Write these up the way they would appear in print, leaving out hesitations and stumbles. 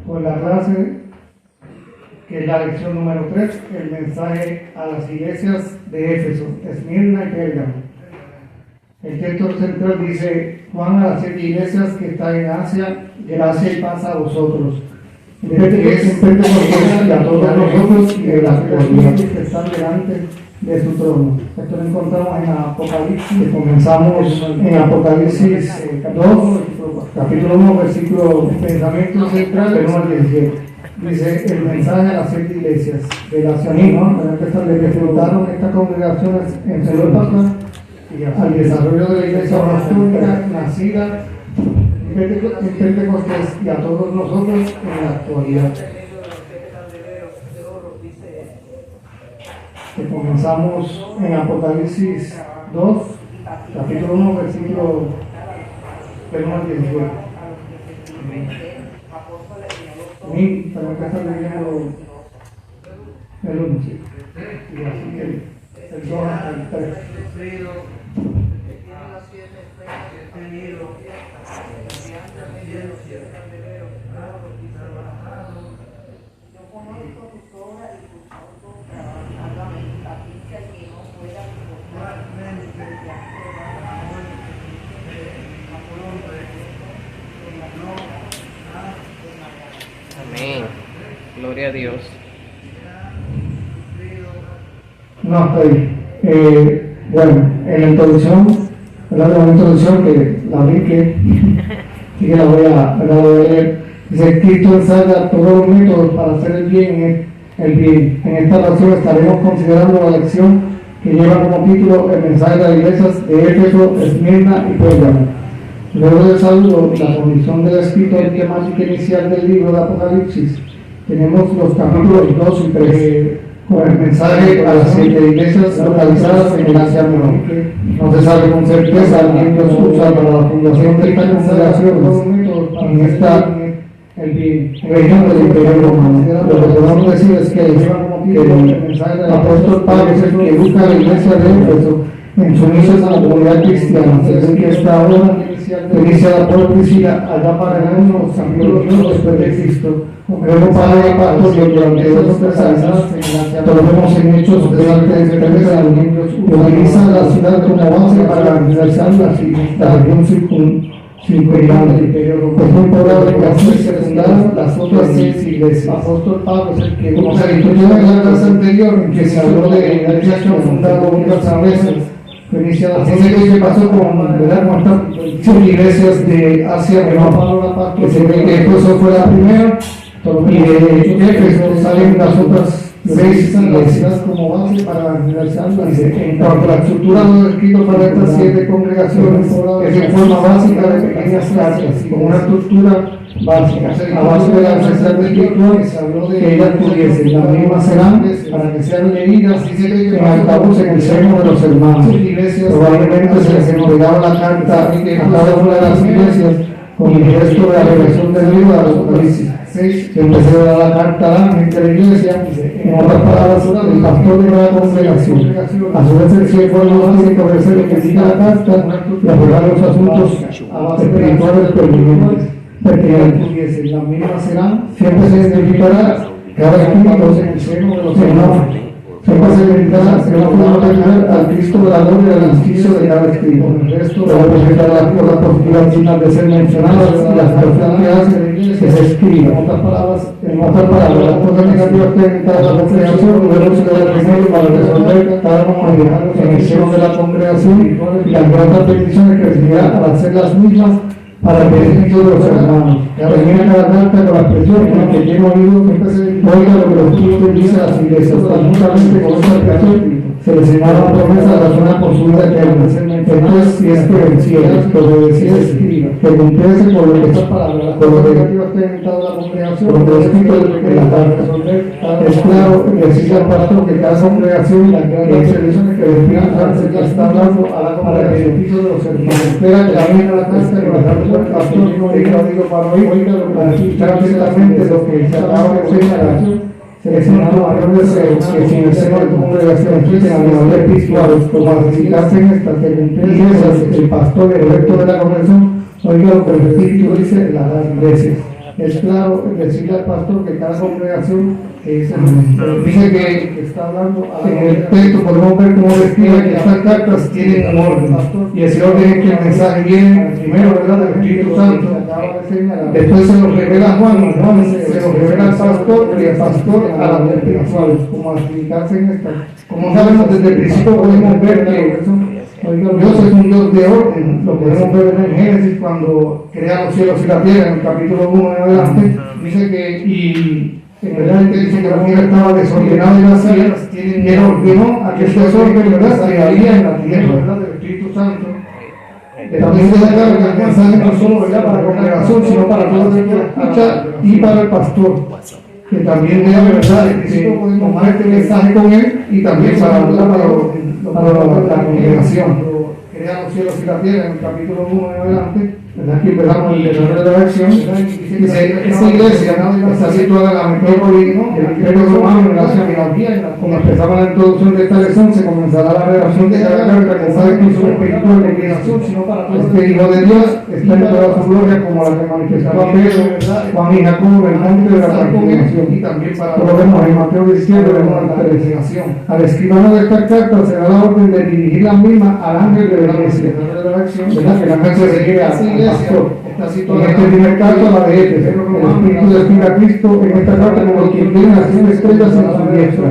Con la clase, que es la lección número 3, el mensaje a las iglesias de Éfeso, Esmirna y Pérgamo. El texto central dice: Juan a las 7 iglesias que están en Asia, gracia y paz a vosotros. En Pentecostés y a todos nosotros y de las personas que están delante de su trono. Esto lo encontramos en Apocalipsis. Comenzamos en Apocalipsis 2, capítulo 1, versículo pensamiento central del 1 al 17. Dice: el mensaje a las 7 iglesias del asianismo, de que fundaron estas congregaciones en Europa, al desarrollo de la iglesia apostólica nacida en Pentecostés y a todos nosotros en la actualidad. Que comenzamos en Apocalipsis 2, capítulo 1, versículo 1 al 17. Amén. Tenemos que estar leyendo el 1, sí. Y así que el 2 al 3. Amén. Gloria a Dios. No, hasta ahí. Bueno, en la introducción, que la vi que sí que la voy a leer. Dice: Cristo ensaya todos los métodos para hacer el bien. En esta ocasión estaremos considerando la lección que lleva como título el mensaje de las iglesias de Éfeso, Esmirna y Pérgamo. Luego del saludo y la condición del escritor temática inicial del libro de Apocalipsis, tenemos los capítulos 2 y 3 con el mensaje a las 7 iglesias localizadas en el Asia Menor. No se sabe con certeza quién los usa para la fundación de esta congregación en esta región del Imperio Romano. Lo que podemos decir es que el apóstol Pablo es el que educa a la iglesia de Éfeso en su inicio a la comunidad cristiana, según que esta obra iniciada por Priscila allá para el año capítulo 2 después de Cristo. Luego Pablo y Apóstol durante 2 o 3 años, lo vemos en Hechos delante de 3 años, utilizan la ciudad como base para organizar la región circundante. Es muy probable que así se fundaron las otras 6 iglesias. Apóstol Pablo es el que, como se discutió en la clase anterior, en que se habló de la iglesia que han fundado unas veces, así que pasó con estas iglesias de Asia Menor, que se ve que Éfeso fue la primera, y de Éfeso salen las otras 6 iglesias como base para organizarlas. En cuanto a la estructura de los escritos para estas 7 congregaciones, es en forma básica de pequeñas cartas, con una estructura básica, a base de la necesidad espiritual que ellas tuviesen. Las mismas serán para que sean leídas en altavoz en el seno de los hermanos. Probablemente se les entregaba la carta a cada una de las iglesias con el gesto de la revelación del libro de Apocalipsis. Siempre se le da la carta a la gente de la iglesia, en otras palabras, el pastor de cada congregación. A su vez, el siervo hace conocer lo que diga la carta y aprobar los asuntos espirituales pertinentes. Las mismas serán, siempre se identificará cada espíritu en el seno de los hermanos. Siempre se verificará al Cristo de la gloria del inciso de cada espíritu. El resto de las cosas positivas dignas de ser mencionadas y las cosas que hace que se escriba. En otras palabras, las cosas negativas que hay en cada congregación, luego se da primero para resolver cada comunidad en el seno de la congregación y las grandes bendiciones que recibirá al hacer las mismas para el beneficio de los hermanos. Termina cada carta con la expresión en la que tiene oído, oiga lo que los Espíritus dicen a las iglesias. Juntamente con esta expresión se les señala la promesa relacionada por su vida eterna. Entonces, si es que venciera, que obedeciera, que cumpliese por lo que está palabra, con lo negativo que ha inventado la congregación, con lo escrito en la carta. Es claro, decirle al pastor que cada congregación, que hay servicios que despidan cárcel, que está hablando para el beneficio de los hermanos. Espera que la venga la carta y la carta del pastor no diga para oír, para escuchar atentamente lo que se acaba de señalar. seleccionando varones que sin el seno de tu congregación existen a nivel episcopal, como a recitarse en esta, que cumpliese el pastor electo de la congregación, oiga lo que el Espíritu dice en las iglesias. Es claro decirle al pastor que cada congregación dice que está hablando en el texto, podemos ver cómo describe que estas cartas tienen un orden, y ese orden es que el mensaje viene primero, ¿verdad?, del Espíritu Santo, después se lo revela a Juan, se lo revela al pastor y el pastor a la espiritual, como a explicarse en esta. Como sabemos, desde el principio podemos ver que Dios es un Dios de orden, lo podemos ver en el Génesis cuando crea los cielos y la tierra, en el capítulo 1 en adelante, dice que, y en verdad dice que la tierra estaba desordenada y vacía, y él ordenó a que ese desorden, ¿verdad?, se había en la tierra, ¿verdad?, del Espíritu Santo. También se da claro que el mensaje no solo, ¿verdad?, para la congregación, sino para todos los que escuchan y para el pastor, que también debe, ¿verdad?, tomar este mensaje con él y también para la congregación. Crea los cielos y la tierra en el capítulo 1 en adelante, ¿verdad?, que empezamos el desarrollo de la versión. Dice, esa iglesia está situada en la metrópoli del Imperio Romano en relación a la tierra. Como empezaba la introducción de esta lección, se comenzará la redacción de cada carta que sabe que su espíritu de combinación, este Hijo de Dios está en toda su gloria, como la que manifestó a Pedro, Juan y Jacobo, el monte de la transfiguración. Y también para lo vemos en Mateo 17, vemos la transfiguración. Al escribano de esta carta se da la orden de dirigir la misma al ángel de la iglesia, ¿verdad?, que el ángel se refiere al pastor. En este primer caso, la de Éfeso, el Espíritu describe a Cristo en esta carta como quien tiene las 100 estrellas en su diestra.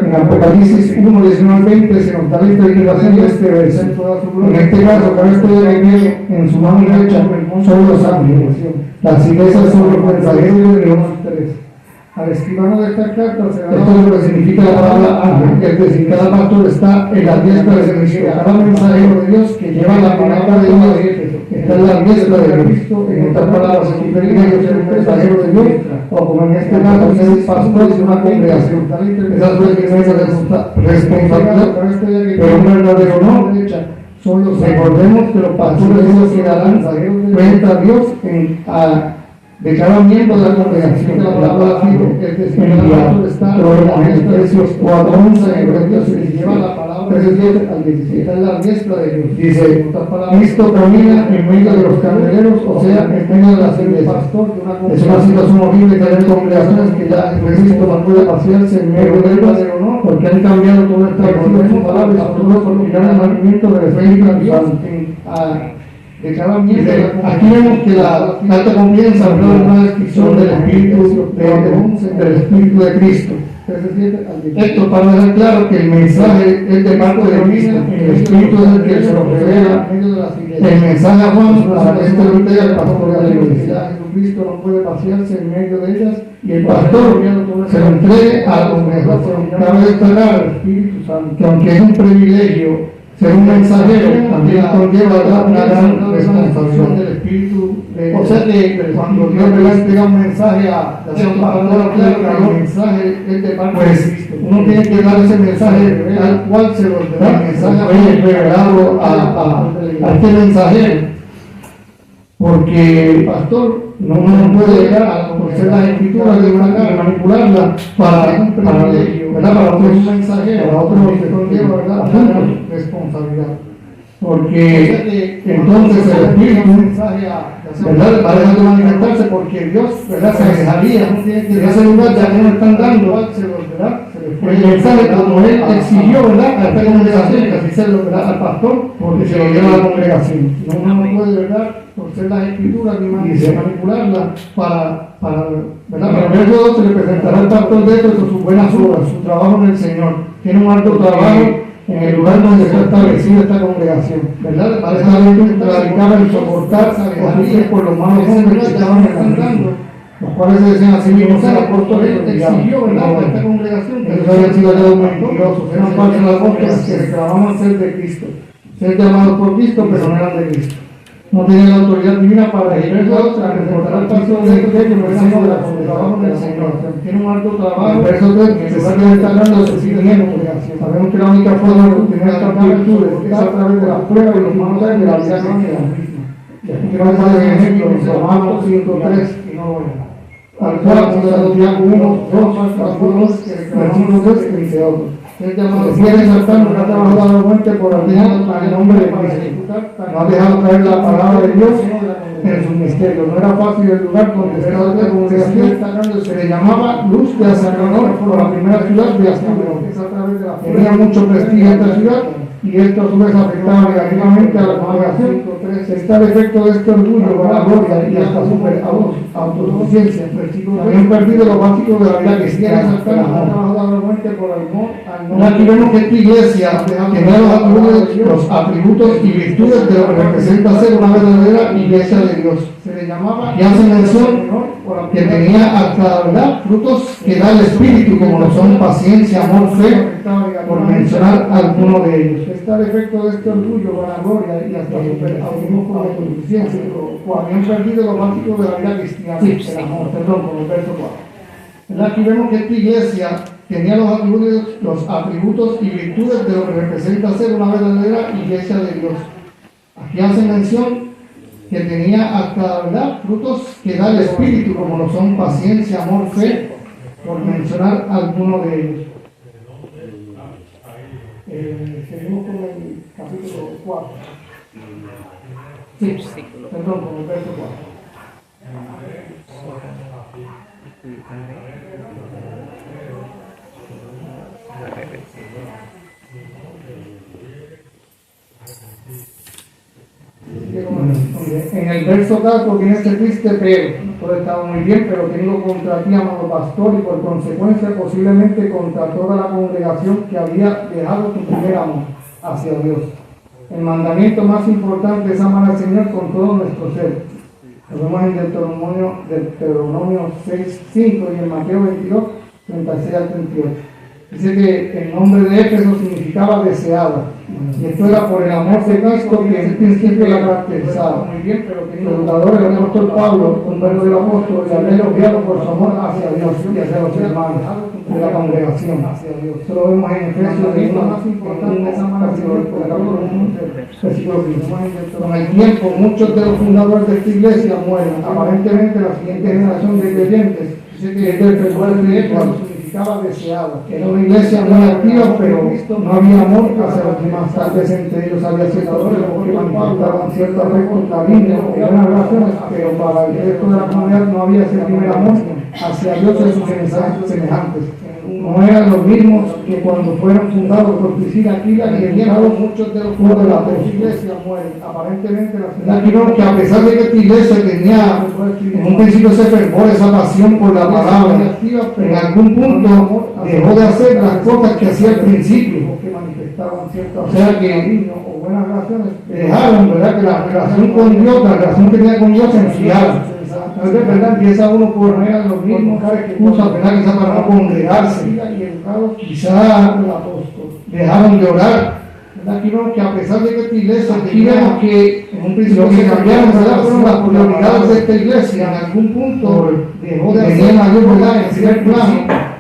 En Apocalipsis 1, 19, 20 se nos da la interpretación de este verso. En este caso, cada estrella de pie en su mano derecha son los ángeles. Las iglesias son los mensajeros de Dios. Al escribano de esta carta se da esto es lo que significa la palabra ángel, es decir, cada pastor está en la diestra de Cristo. Cada mensajero de Dios que lleva la palabra de Dios está en la diestra de Cristo. En estas palabras es un privilegio ser un mensajero de Dios, o como en este caso ser un pastor de una congregación. Esa es la responsabilidad, pero un verdadero honor. Recordemos que los pastores son los que darán cuenta a Dios de cada miembro de la congregación. La palabra enviado. Lo vemos en Efesios 4:11, en Efesios 17, lleva la palabra 17 al 17. Está en la diestra de Dios. Dice, Cristo camina en medio de los candeleros, o sea, en medio de las iglesias. Es una situación horrible que hay congregaciones que ya Cristo no puede pasearse en medio de ellas, porque han cambiado todo establecido en sus palabras, todo por mirar el mandamiento del Espíritu Santo. De cada miembro. Aquí vemos que la carta comienza a hablar de una descripción del Espíritu de Cristo. Esto para dejar claro que el mensaje es de parte de Cristo, el Espíritu es el que se lo revela. El mensaje a Juan para que esto lo entregue al pastor de la iglesia. Jesucristo no puede pasearse en medio de ellas y el pastor se lo entregue a la congregación. Cabe destacar al Espíritu Santo que aunque es un privilegio ser un mensajero, también conlleva una gran responsabilidad del Espíritu. O sea que cuando Dios le entrega un mensaje a un pastor, el mensaje es de parte de Cristo. Uno tiene que dar ese mensaje tal cual se lo da. El mensaje fue revelado a este mensajero. Porque el pastor no puede llegar a conocer las escrituras de una carta y manipularla para otros mensajeros, para otros que conlleva, ¿verdad?, responsabilidad. Porque entonces el Espíritu, ¿verdad?, va a dejar de manifestarse porque Dios, ¿verdad?, se alejaría de ese lugar ya que no están dando el mensaje como él exigió, ¿verdad?, a esta congregación, que así se lo da al pastor, porque se lo lleva a la congregación. Uno no puede, ¿verdad?, torcer las escrituras ni manipularlas para el verso 2 se le presentará al pastor de esto sus buenas obras, su trabajo en el Señor. Tiene un alto trabajo en el lugar donde está establecida esta congregación, ¿verdad? Para esta ley radicaba el soportar por los malos hombres que estaban entrando, los cuales se decían así mismos ser apóstoles, exigió, ¿verdad?, para esta congregación que ellos habían sido hallados mentirosos, eran falsos apóstoles que reclamaban ser de Cristo, ser llamados por Cristo, pero no eran de Cristo. No tienen la autoridad divina para elegir a otra, que reportará el pastor de ellos que no es de la congregación del Señor. Tiene un alto trabajo. El verso 3, que se va a estar hablando de seguimiento. Sabemos que la única forma de obtener estas virtudes es a través de las pruebas y los manuales de la vida cristiana. Y aquí quiero dar un ejemplo en Romanos 5:3 y no voy a. al cual se Santiago 1, 2, capítulo 2, versículo 2, que dice otro. Prefiere saltar, no ha trabajado la muerte por ordenar al nombre de Cristo. No ha dejado caer la palabra de Dios en sus misterios. No era fácil el lugar donde estaba la congregación. Se le llamaba Luz de Ascanón por la primera ciudad de Ascanón. Tenía mucho prestigio esta ciudad y esto a su vez afectaba negativamente a la congregación. Está el efecto de este orgullo, vanagloria y hasta super autosuficiencia. Habían perdido lo básico de la vida cristiana. Aquí vemos que esta iglesia tenía los atributos y virtudes de lo que representa ser una verdadera iglesia de Dios. Y hace mención que tenía hasta la verdad frutos que da el Espíritu, como lo son paciencia, amor, fe, por mencionar alguno de ellos. Está el efecto de este orgullo, vanagloria y hasta autosuficiencia. Habían perdido lo básico de la vida cristiana, el amor, perdón, por el verso 4. Aquí vemos que esta iglesia tenía los atributos y virtudes de lo que representa ser una verdadera iglesia de Dios. Aquí hace mención que tenía hasta la verdad frutos que da el Espíritu, como lo son paciencia, amor, fe, por mencionar alguno de ellos. Seguimos con el capítulo 4. Sí, perdón, con el verso 4. En el verso 4 viene este triste pero. Todo estaba muy bien, pero tengo contra ti, amado pastor, y por consecuencia posiblemente contra toda la congregación que había dejado tu primer amor hacia Dios. El mandamiento más importante es amar al Señor con todo nuestro ser. Lo vemos en Deuteronomio 6:5 y en Mateo 22, 36 al 38. Dice que el nombre de Éfeso significaba deseada. Y esto era por el amor de Cristo que en principio la caracterizaba. Muy bien, pero que el fundador, el apóstol Pablo, un verdadero apóstol, le había elogiado por su amor hacia Dios y hacia los hermanos de la congregación. Esto lo vemos en Efesios 1, más importante es amar al Señor, versículo 15. Con el tiempo, muchos de los fundadores de esta iglesia mueren. Aparentemente, la siguiente generación de creyentes, dice que es del presupuesto de Éfeso, deseada. Era una iglesia muy activa, pero no había amor hacia los demás. Tal vez entre ellos había ciertos que manifestaban cierto afecto, cariño o buenas relaciones, pero para el resto de la comunidad no había ese primer amor hacia Dios y sus semejantes. No eran los mismos que cuando fueron fundados por Priscila, Aquila y enviados muchos de los pueblos de la iglesia mueren. Aparentemente aquí vemos que a pesar de que esta iglesia tenía en un principio ese fervor, esa pasión por la palabra, en algún punto dejó de hacer las cosas que hacía al principio. O sea que dejaron, ¿verdad?, que la relación con Dios, la relación que tenía con Dios se enfriara. Es verdad, empieza uno por poner los mismos excusas, ¿verdad?, quizá para no congregarse, quizá dejaron de orar. Aquí vemos que a pesar de que esta iglesia, aquí vemos que en un principio lo que cambiaron, ¿verdad?, fueron las prioridades de esta iglesia. En algún punto dejó de hacer mayor, ¿verdad?, en primer plano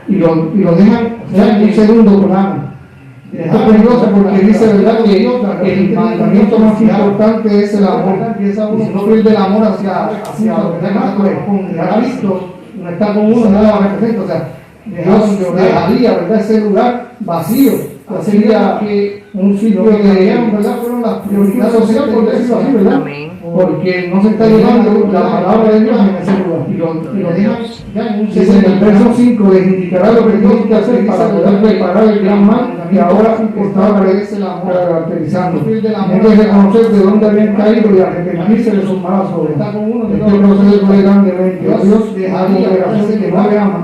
y lo dejan, o sea, en un segundo plano. Es peligroso porque dice, ¿verdad?, que el mandamiento más importante es el amor. Y si no pierde el amor hacia ¿verdad?, que ha visto, no está con uno, nada lo representa. O sea, Dios dejaría, ¿verdad?, ese lugar vacío. Sería un sitio de, ¿verdad?, fueron las prioridades sociales, por decirlo así, ¿verdad? Porque no se está llevando la palabra de Dios en ese lugar. Y lo dejan ya en un sitio. En el verso 5 les indicará lo que tienen que hacer para poder preparar el gran mal que ahora estaba caracterizando. Tienen que reconocer de dónde habían caído y arrepentirse de sus malas obras. Este proceso fue grandemente. Dios dejaría que no le ama,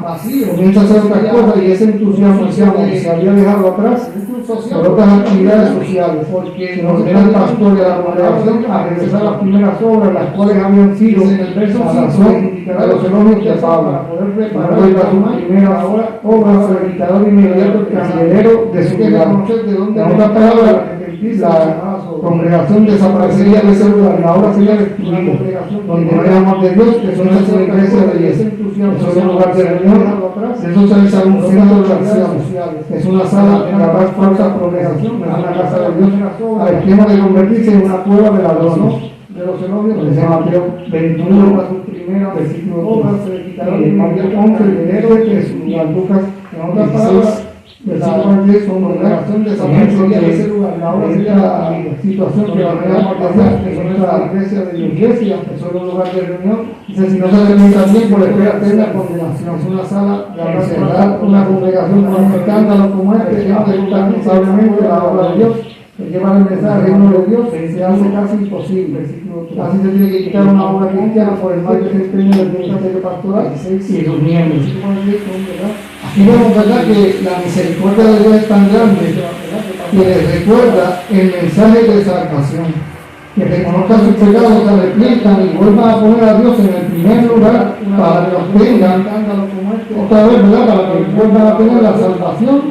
comienza a hacer otras cosas y ese entusiasmo que se había dejado atrás por otras actividades sociales, porque nos ordena el pastor de la congregación a regresar a las primeras obras, las cuales habían sido en el verso 5 de los elogios de Pablo. Para su primera obra, predicador inmediato, el candelero de su ciudad. En otras palabras, la congregación desaparecería de ese lugar, ahora sería destruida, donde no hay amor de Dios, que son las iglesias de Dios, es un lugar de reunión, de eso se realiza un centro de acciones, es una sala en la más falsa progresación, es una casa de Dios, al extremo de convertirse en una cueva de ladrones. de los herodios, dice Mateo 21, a su primera versículo 3, Mateo 11, de Jesús, y Lucas, en otras palabras, versículo 10, como relación de ejemplo de ese lugar, ahora sería la situación que va a pasar, que son nuestra iglesia de la iglesia, que son un lugar de reunión, dice, si no se limita bien, por espera eterna condenación, es una sala de encerrar una congregación con un escándalo como este, que no ejecuta responsablemente la obra de Dios, que lleva el mensaje al reino de Dios, se hace casi imposible. Así se tiene que quitar una obra cristiana por el mal desempeño del ministerio pastoral y sus miembros. Aquí vemos, ¿verdad?, que la misericordia de Dios es tan grande que les recuerda el mensaje de salvación. Que reconozcan sus pecados, se arrepientan y vuelvan a poner a Dios en el primer lugar para que obtengan otra vez, ¿verdad?, para que vuelvan a tener la salvación.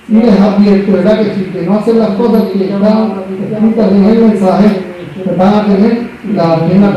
Y les advierto, ¿verdad?, que si que no hacen las cosas que están escritas en el mensaje, pues van a tener la plena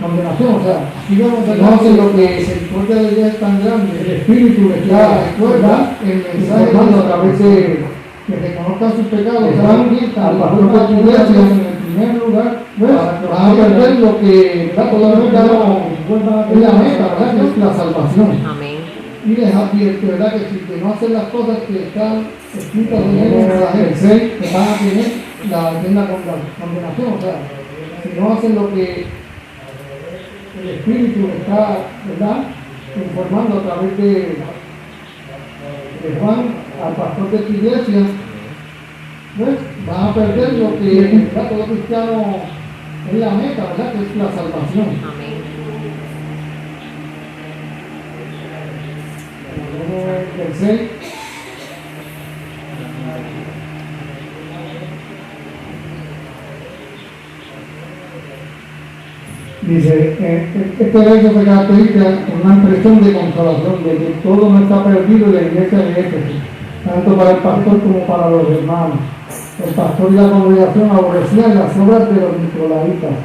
condenación. O sea, si no hacen lo que misericordia de Dios es tan grande, el Espíritu les da recuerda el mensaje a través de que reconozcan sus pecados, se van al pastor de tu iglesia en el primer lugar, van a perder lo que todavía es la meta, ¿verdad?, que es la salvación. Amén. Y les advierto, ¿verdad?, que si que no hacen las cosas que están escritas en el mensaje, que van a tener la eterna condenación. O sea, si no hacen lo que el Espíritu está, ¿verdad?, informando a través de Juan al pastor de tu iglesia, pues van a perder lo que, ¿verdad?, todo cristiano es la meta, ¿verdad?, que es la salvación. Amén. El 6. Dice, este verso se caracteriza por una impresión de consolación, de que todo no está perdido en la iglesia de Éfeso, tanto para el pastor como para los hermanos. El pastor y la congregación aborrecían las obras de los nicolaítas,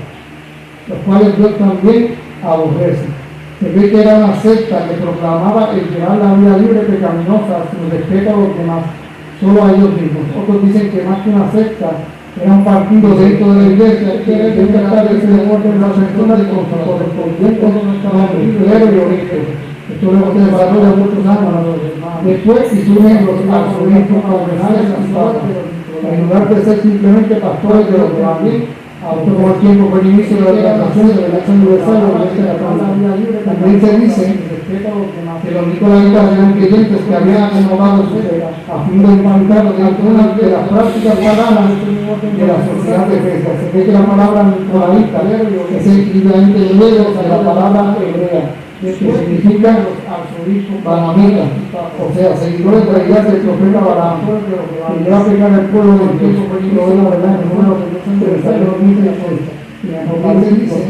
los cuales Dios también aborrece. Se ve que era una secta que proclamaba el llevar la vida libre pecaminosa sin respeto a los demás, solo a ellos mismos. Otros dicen que más que una secta, era un partido dentro de la iglesia que debe estar en el orden de las personas correspondientes a clero y obispo. Esto luego se desarrolla muchos años. Después, si surgen los arzobispos cardenales en lugar de ser simplemente pastores de los demás, esto como el tiempo fue el inicio de la declaración de la elección universal de la iglesia católica. También se dice que los nicolaitas eran creyentes que habían acomodado su fe a fin de inventar algunas de las prácticas paganas de la sociedad de Efeso. Se ve que la palabra nicolaita es el equivalente griego de la palabra hebrea, que significa banamitas, o sea, seguidores de la idea del profeta Balaam, que lleva a pecar al pueblo de Dios. Lo de la verdad, en uno de los dice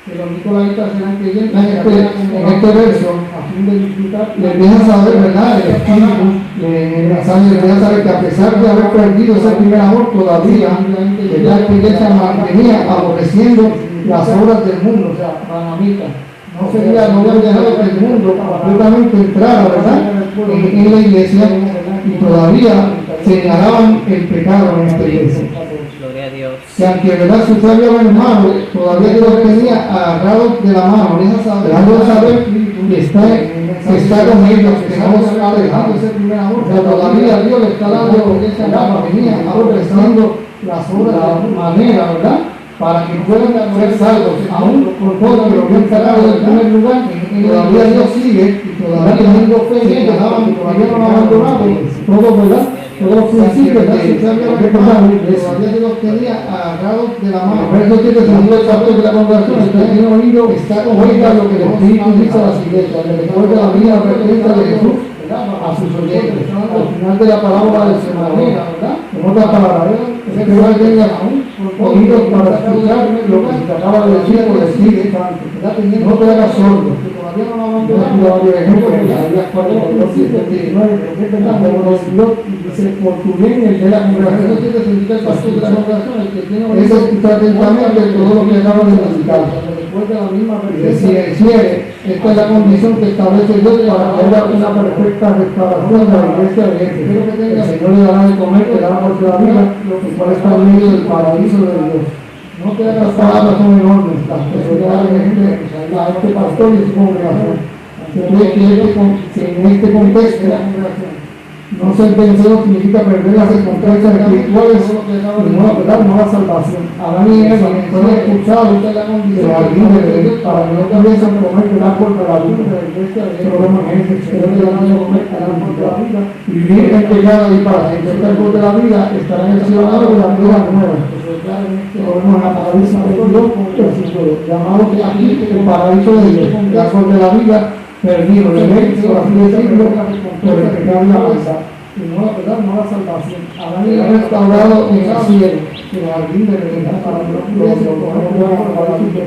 que los nicolaitas eran creyentes en este verso, a fin de disfrutar, les deja saber, ¿verdad?, el espíritu, el mensaje les deja saber que a pesar de haber perdido ese primer amor, todavía la iglesia mantenía aborreciendo las obras del mundo, o sea, banamitas. No habían dejado que el mundo completamente entrara, ¿verdad?, en la iglesia, y todavía señalaban el pecado en esta iglesia. Gloria a Dios. Que aunque, ¿verdad?, su sabio hermano todavía los tenía agarrados de la mano, dejando saber que está con ellos, que no se ha dejado ese primer amor. O sea, todavía Dios le está dando esa llama, venía aborreciendo las obras de la manera, ¿verdad?, para que puedan ser salvos, aún por todo que lo habían sacado del primer lugar, todavía Dios sigue, y todavía teniendo fe en ellos, todavía no han abandonado todo, ¿verdad?, todos los principios que todavía Dios tenía agarrados de la mano. Por eso tiene sentido el pastor de la congregación, el que tiene oído está oiga lo que el Espíritu dice a las iglesias, le recuerda la vida perfecta de Jesús a sus oyentes, al final de la parábola del sembrador, ¿verdad? En otras palabras, ese que no tenga aún oídos para escuchar lo que se te acaba de decir por decir, no te hagas sordo. Todavía no lo varios ejemplos, Isaías 4:19, dice, por tu bien el de la congregación, tiene sentido el pastor de la congregación, el que tiene oídos, es escuchar atentamente todo lo que acaba de indicar. Y si quiere, esta es la condición que establece Dios para que haya una perfecta restauración de la iglesia de Éfeso. El Señor le dará de comer, le dará por la vida, el cual está en medio del paraíso de Dios. No te hagas, las palabras son enormes, las personalidades de este pastor y su congregación. Se cree que en este contexto no ser vencedor significa perder las recompensas espirituales y no la salvación. Adán y Eva fueron expulsados del jardín de Edén para que no pudiesen comer del árbol de la vida. Problema es que no le dan a comer del árbol de la vida y vivir en pecado y para el árbol de la vida estará en el cielo de la vida nueva. Podemos en Apocalipsis 22, versículo llamado aquí el paraíso de Dios, el árbol de la vida perdido, de ley, por así decirlo, por el pecado y la maldad. Y no la salvación. Adán y Eva restaurado en el cielo, en el jardín de Edén, para que no pudiesen comer del árbol de la vida.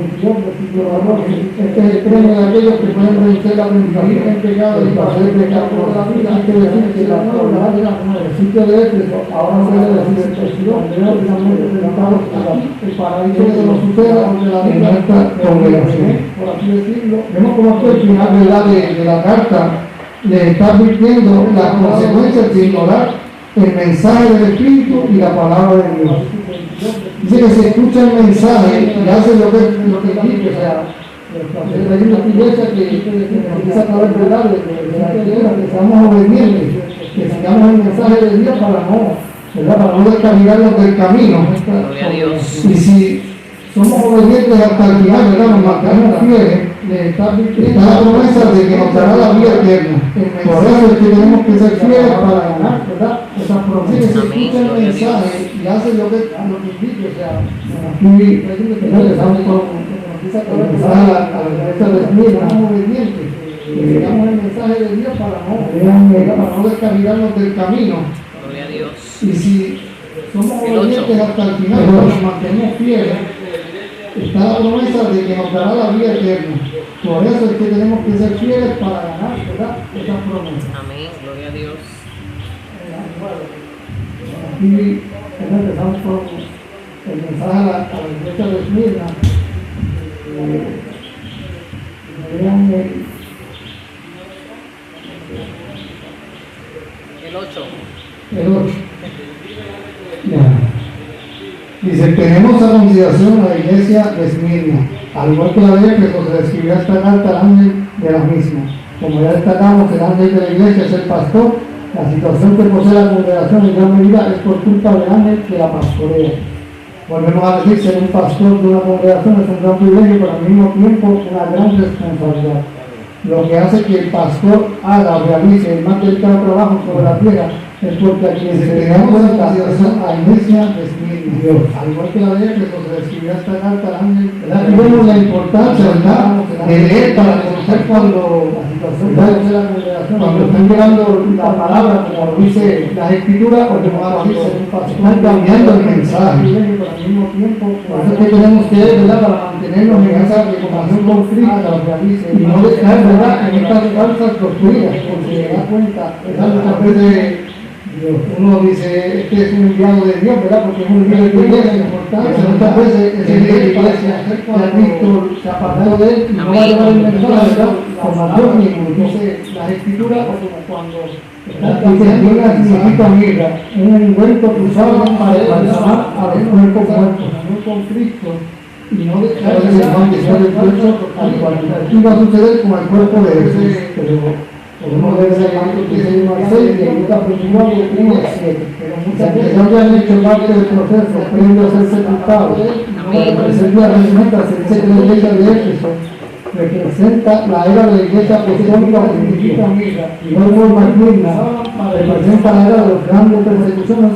Este es el premio de aquellos que pueden vencer la tentación en pecado y para hacer pecado por la vida. Hay que decir que la palabra el sitio de Éfeso ahora puede decir el testigo, precisamente presentado aquí, el paraíso de los suceda en nuestra congregación. Por así decirlo, vemos como aquí al final de la carta le está advirtiendo las consecuencias de ignorar el mensaje del Espíritu y la palabra de Dios. Dice que se escucha el mensaje y hace lo que dice, o sea, hay una iglesia que empieza a saber verdad, que seamos obedientes, que sigamos el mensaje de Dios para no descarrilarnos del camino. Gloria a Dios. Y si somos obedientes hasta el final, ¿verdad? Nos mantenemos fieles, está la promesa de que nos dará la vida eterna. Por eso es que tenemos que ser fieles para ganar, ¿verdad? Esa promesa que se escucha el mensaje y hace lo que indique, o sea, aquí empezamos con el mensaje a la iglesia de Esmirna, somos obedientes, y digamos el mensaje de Dios para no descarrilarnos del camino. Gloria a Dios. Y si somos obedientes hasta el final, nos mantenemos fieles, está la promesa de que nos dará la vida eterna. Por eso es que tenemos que ser fieles para ganar, ¿verdad? Esa promesa. Amén. Gloria a Dios. Aquí empezamos con el mensaje a la iglesia de Esmirna. Vean El 8. el 8. Dice, tenemos a consideración la iglesia de Esmirna, al igual que la de Éfeso se describirá esta carta al ángel de la misma. Como ya destacamos, el ángel de la iglesia es el pastor. La situación que posee la congregación en gran medida es por culpa del ángel que la pastorea. Volvemos a decir, ser un pastor de una congregación es un gran privilegio, pero al mismo tiempo una gran responsabilidad. Lo que hace que el pastor haga o realice el más delicado trabajo sobre la tierra es porque a quienes se tengan cuenta son a iglesia de Dios. Al igual que la de Éfeso se describirá esta carta al ángel. Aquí vemos la importancia, ¿verdad?, de leer para conocer cuando la situación de la congregación, cuando están llegando la palabra, como lo dice las escrituras, porque están cambiando el mensaje. Pero al mismo tiempo, por eso es que tenemos que, ¿verdad?, para mantenernos en esa reconciliación con Cristo y no dejar, ¿verdad?, en estas falsas doctrinas, porque se da cuenta, ¿verdad?, muchas veces uno dice, este es un enviado de Dios, ¿verdad?, porque es un enviado de Dios, es importante. Muchas veces ese enviado de iglesia ya Cristo se apartó de él y no va a llevar el mensaje, ¿verdad?, como a Dios mismo. Entonces, las escrituras, cuando dicen significa mirra, un ungüento cruzado para balsamar a los cuerpos muertos, con Cristo, y no dejar de ser el cuerpo al cual iba a suceder con el cuerpo de Jesús. Podemos ver ese manto que se llama 6 y el capítulo 1 al 7. Pero muchas veces no han hecho parte del proceso, previo a ser sepultado. Para el tercer día representa, se dice que la iglesia de Éfeso representa la era de la iglesia apostólica o significa mirra. Y no forma Esmirna representa la era de los grandes persecuciones.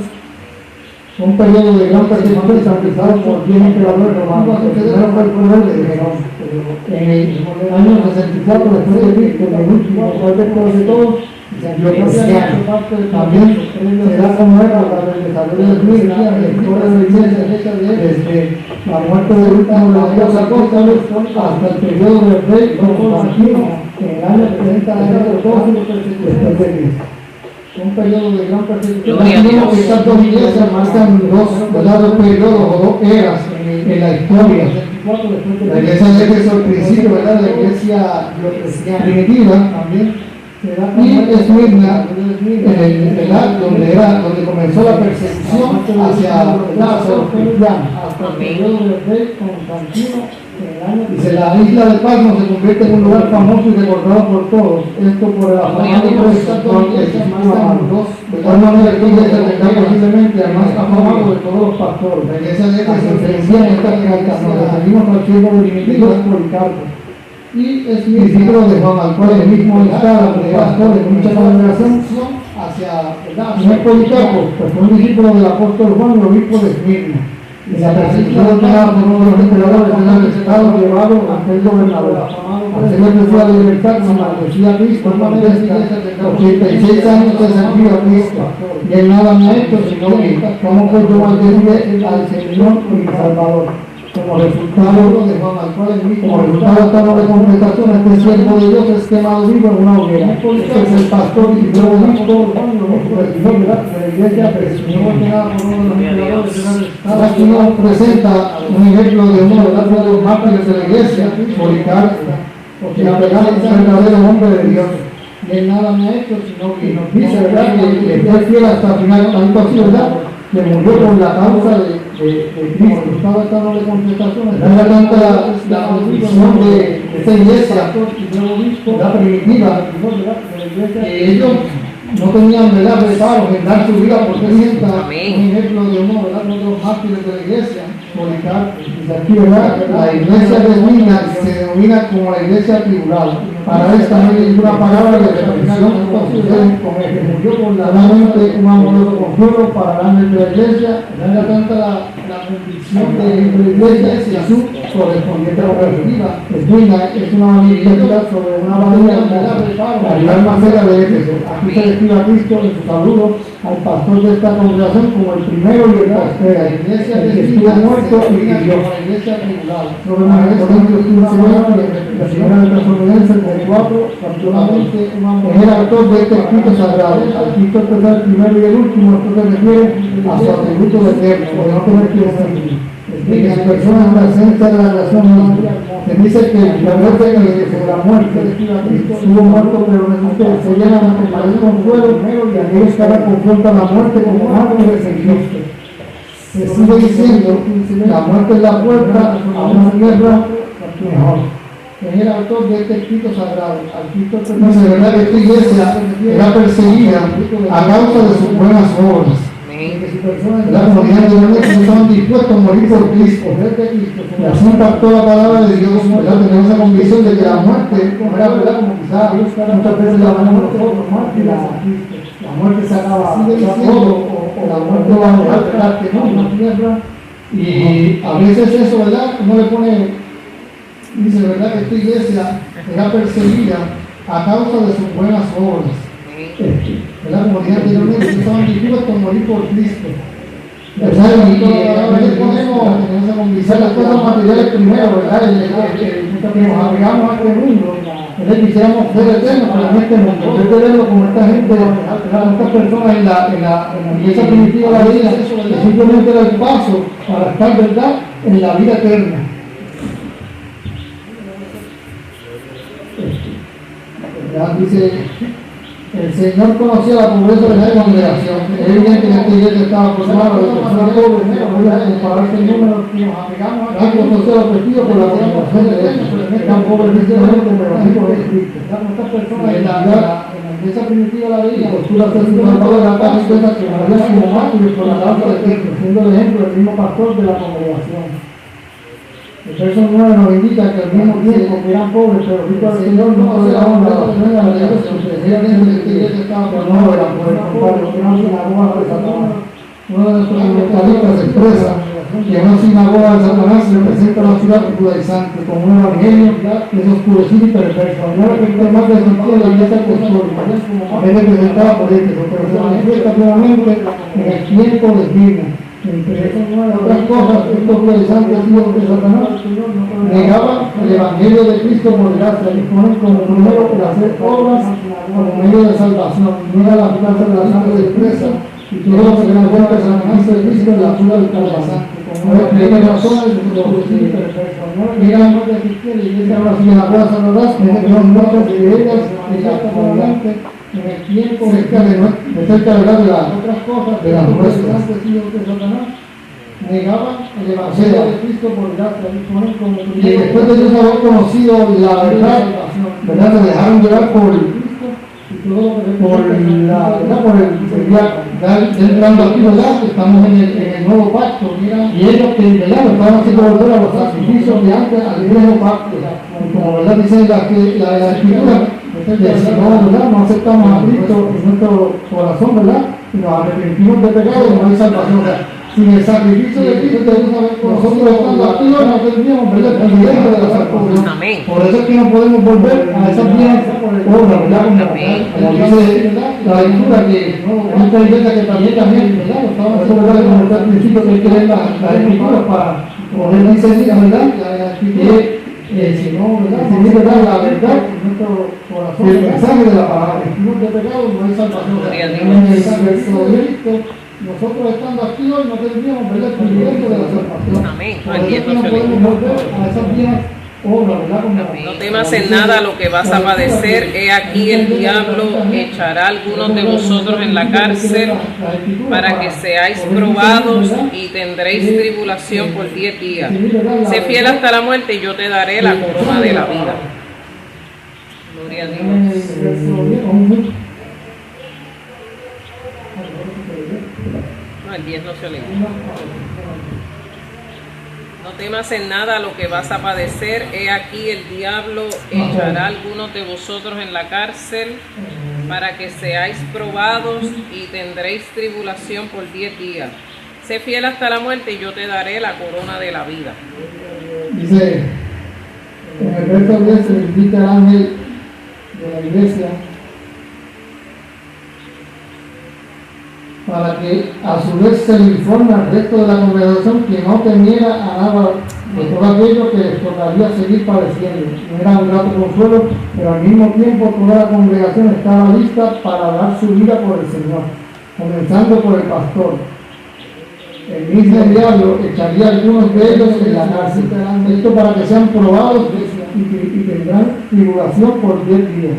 Un periodo de gran persecución realizado por 10 emperadores romanos. El primero fue el poder de Nerón. En el año 64 después de Cristo, en el último, después de todo, Diocleciano. También se da como época del desarrollo de Esmirna, la historia de la iglesia, desde la muerte del último de los dos apóstoles hasta el periodo del rey Constantino, en el año 30 de todos después de Cristo. Un periodo de gran persecución. Tenemos que estas dos iglesias marcan dos periodos o dos eras en la historia. La iglesia de Éfeso al principio, ¿verdad?, la iglesia primitiva también, Y Esmirna, donde comenzó la persecución hacia los cristianos. Dice, la isla de Patmos se convierte en un lugar famoso y recordado por todos. Esto por el afamado predicador que se llama de tal manera que ella tendrá posiblemente al más afamado de todos los pastores. La iglesia de que se referencia en estas cartas, nos referimos al siervo de Dios Policarpo. Y es discípulo de Juan, al cual el mismo estaba de pastor de mucha congregación no es Policarpo, pues fue un discípulo del apóstol Juan, el obispo de Esmirna. Y la persecución ordenada por uno de los emperadores del estado llevado ante el gobernador. Al ser ofrecida la libertad, como la decía Cristo, en manera de 86 años se sirvió a Cristo. Y él nada me ha hecho, sino que cómo fue yo maldecirle al Señor y Salvador. Como resultado de esta noble completación, este siervo de Dios es quemado vivo en una hoguera. Este es el pastor y luego obispo, supervisor de la iglesia, aquí nos presenta un ejemplo de uno de los mártires de la iglesia, Policarpo, que apegado es un verdadero hombre de Dios. Y él nada me ha hecho, sino que nos dice, ¿verdad?, que fue fiel hasta el final, tanto así, ¿verdad?, que murió por la causa de Cristo. Estaba esta noble completación, era tanta la condición de esta iglesia, la primitiva, que ellos no tenían, ¿verdad?, reparos en dar su vida por Cristo. Un ejemplo de uno, ¿verdad?, de los mártires de la iglesia, Policarpo. Y aquí, ¿verdad?, la iglesia de Esmirna se denomina como la iglesia tribulada. Para esta no hay ninguna palabra de reflexión con el que murió por la mente un amoroso consuelo para darle de la iglesia. Era tanta la convicción de la iglesia es Jesús correspondiente a la perspectiva. Esmirna es una iglesia sobre una bahía la rival más cerca de Éfeso. Aquí se describe a Cristo en su saludo al pastor de esta congregación como el primero y el pastor. La iglesia el que estuvo muerto y vivió. La iglesia tribulada. Sobre una Corintios 15, la primera de Tesalonicenses 4, particularmente es el autor de este escrito sagrado. Al Cristo que es el primero y el último, esto se refiere a su atributo de eterno, de no tener que decir. De que su persona es la esencia de la relación misma. Se dice que la muerte sobre la muerte estuvo muerto, pero se llena de mayor consuelo y aquellos que ahora confrontan la muerte como mártires en Cristo. Se sigue diciendo, la muerte es la puerta a una tierra mejor. Es el autor de este escrito sagrado. Dice, ¿verdad?, que esta iglesia era perseguida a causa de sus buenas obras. Las personas que estaban dispuestos a morir por Cristo. Y así impactó la palabra de Dios. Tenemos esa convicción de que la muerte no era, ¿verdad?, como quizás muchas veces la muerte se acaba todo, o la muerte va a dejar que no, la tierra. Y a veces eso, ¿verdad?, uno le pone. Dice, ¿verdad?, que esta iglesia era perseguida a causa de sus buenas obras. ¿Verdad? Como dije anteriormente, estaban dispuestos a morir por Cristo. ¿Verdad? Y a veces ponemos esa convicción las cosas materiales primero, ¿verdad? Que nos apegamos a este mundo. Quisiéramos ser eternos, pero en este mundo. Yo quiero verlo como esta gente, como estas personas en la iglesia primitiva de la vida, que simplemente era el paso para estar, ¿verdad?, en la vida eterna. Dice, el Señor conocía la pobreza de la congregación. Es evidente que esta iglesia estaba formada de personas pobres, no voy a compararse el número, nos apegamos a que conocer el objetivo por la congregación de ellos. Están pobres físicamente, pero así por Cristo. Estas personas en la iglesia primitiva de la vida, postura ser su salvador, la paz y cuenta que morían como mártires por la causa de Cristo, siendo el ejemplo del mismo pastor de la congregación. El verso 9 nos indica que al mismo tiempo que eran pobres, pero ricos al Señor, no toleraban la oración a la iglesia, especialmente que ella estaba por no eran por el contrario, que una sinagoga de Satanás. Uno de nuestros comentaristas expresa que una sinagoga de Satanás representa la ciudad judaizante como un evangelio que es oscurecido y perverso. No representa más de sentido la iglesia apostólica, es representada por Éfeso, pero se manifiesta plenamente en el tiempo de Esmirna. Entre otras cosas, estos judaizantes hijos de Satanás negaban el evangelio de Cristo por gracia y ponen como primero el hacer obras como medio de salvación. Niega la fuerza de la sangre expresa y todo lo que nos cuenta San Francisco de Cristo en la altura del Calvario. Como tiene razones, mira la muerte que quiere y esta ahora sigue la plaza de las que son muertos de ellas exactamente en el tiempo cerca de las otras cosas de las nuestras hijos de Satanás negaban el evangelio de Cristo por gracia y después de ellos haber conocido la verdad, se dejaron llevar por el gran aquí, ¿verdad? Estamos en el nuevo pacto, y ellos que ¿verdad? Estaban haciendo volver a los sacrificios de antes al viejo pacto, y como verdad dice la escritura, que si no, ¿verdad? No aceptamos a Cristo en nuestro corazón, ¿verdad? Y nos arrepentimos de pecado, no hay salvación. Sin el sacrificio de Cristo, nosotros estando activos no tendríamos ¿verdad? El privilegio de la salvación. Por eso es que no podemos volver a esas viejas obras, ¿verdad? Como dice la lectura, que esta iglesia que también, ¿verdad? Estamos haciendo, ¿verdad? Como está al principio, que hay que leer las escrituras para poder discernir, ¿verdad? Que si no, ¿verdad? Si no, ¿verdad? La verdad en nuestro corazón, el mensaje de la palabra. De pecado no hay salvación. Nosotros estando activos no tendríamos ¿verdad? El privilegio de la salvación. Amén. Por eso es que no podemos volver a esas viejas obras, ¿verdad? No temas en nada lo que vas a padecer. He aquí el diablo echará a algunos de vosotros en la cárcel para que seáis probados y tendréis tribulación por 10 días. Sé fiel hasta la muerte y yo te daré la corona de la vida. Gloria a Dios. No, el 10 no se lee. No temas en nada lo que vas a padecer. He aquí el diablo echará a algunos de vosotros en la cárcel para que seáis probados y tendréis tribulación por 10 días. Sé fiel hasta la muerte y yo te daré la corona de la vida. Dice, en el verso 10 se le indica al ángel de la iglesia para que a su vez se le informe al resto de la congregación que no temiera a nada de todo aquello que les tocaría seguir padeciendo. No era un grato consuelo, pero al mismo tiempo toda la congregación estaba lista para dar su vida por el Señor, comenzando por el pastor. El mismo diablo echaría a algunos de ellos en la cárcel, esto para que sean probados y tendrán tribulación por 10 días.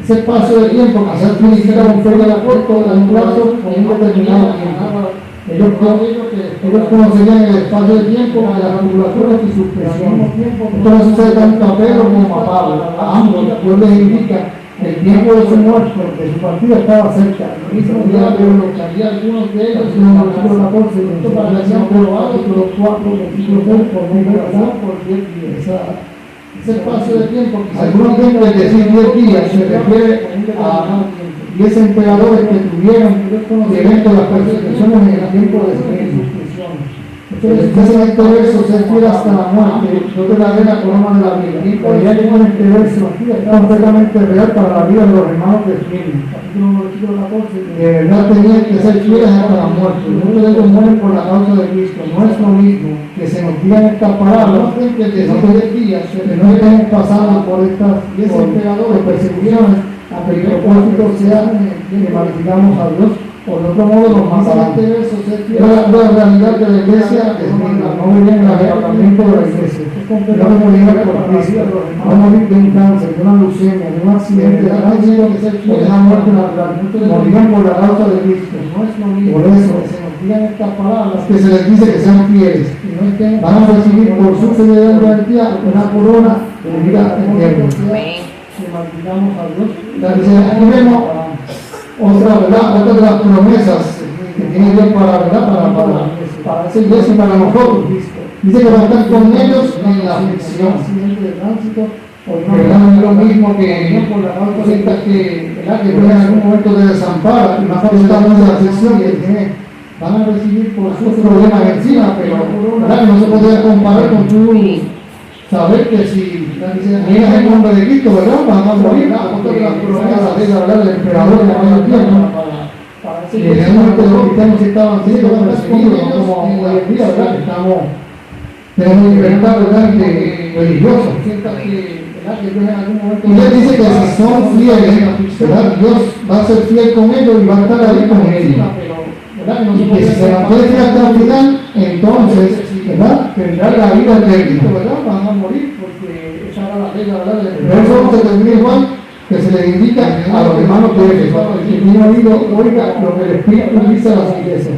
Ese espacio de tiempo que se significa un fe de acuerdo a un plazo con un determinado tiempo. Ellos conocerían el espacio de tiempo de las tribulaciones y sus presiones. Esto no sucede tanto a Pedro como a Pablo. A ambos Dios les indica el tiempo de su muerte, de su partida estaba cerca. El mismo día Pedro echaría algunos de ellos en el versículo 14, esto para que sean probados, versículo 4, versículo 6, por medio por 10 días. Ese espacio de tiempo, algunos tiempos de decir 10 días, se refiere a 10 emperadores que tuvieron eventos de las persecuciones en el tiempo de su entonces, en este verso, ser fiel hasta la muerte, yo te daré la corona de la vida. Y ya llegó en este verso, es completamente real para la vida de los hermanos de Espíritu. De verdad tenían que ser fieles hasta la muerte. Muchos de ellos mueren por la causa de Cristo. No es lo mismo que se nos digan estas palabras, que no te días, que no estemos pasando por estas persecuciones, a que el propósito sea que magnificamos a Dios. Por otro modo, los matarán. La realidad de la iglesia es digna, no morir en el arrebatamiento de la iglesia. No morir por Cristo, no morir de un cáncer, de una leucemia, de un accidente de tránsito o de una muerte natural. Morirán por la causa de Cristo. Por eso, que se les dice que sean fieles. Van a recibir por su fidelidad una corona de vida eterna. Aquí vemos otra de las promesas que tiene Dios para esa iglesia y para nosotros. Dice que va a estar con ellos en la aflicción. ¿Verdad? No es lo mismo que cositas que en algún momento de desamparo, y más cuando estamos en la aflicción y van a recibir por sus problemas encima, pero ¿verdad? No se puede comparar con tu saber que si niegas el nombre de Cristo, ¿verdad? Van a morir. Otra de las promesas de la verdad del emperador de aquel tiempo. Y en el momento de los cristianos estaban siendo perseguidos, no como hoy en día, ¿verdad? Tenemos libertad, ¿verdad? Religiosa. Y él dice que si son fieles, ¿verdad? Dios va a ser fiel con ellos y va a estar ahí con ellos. Y que si se mantiene fiel hasta el final, entonces, ¿verdad? Tendrá la vida eterna. Van a morir porque esa era la regla, ¿verdad? El verso 11 termina igual, que se le indica a los hermanos de Éfeso. El que tiene oído, oiga lo que el Espíritu dice a las iglesias.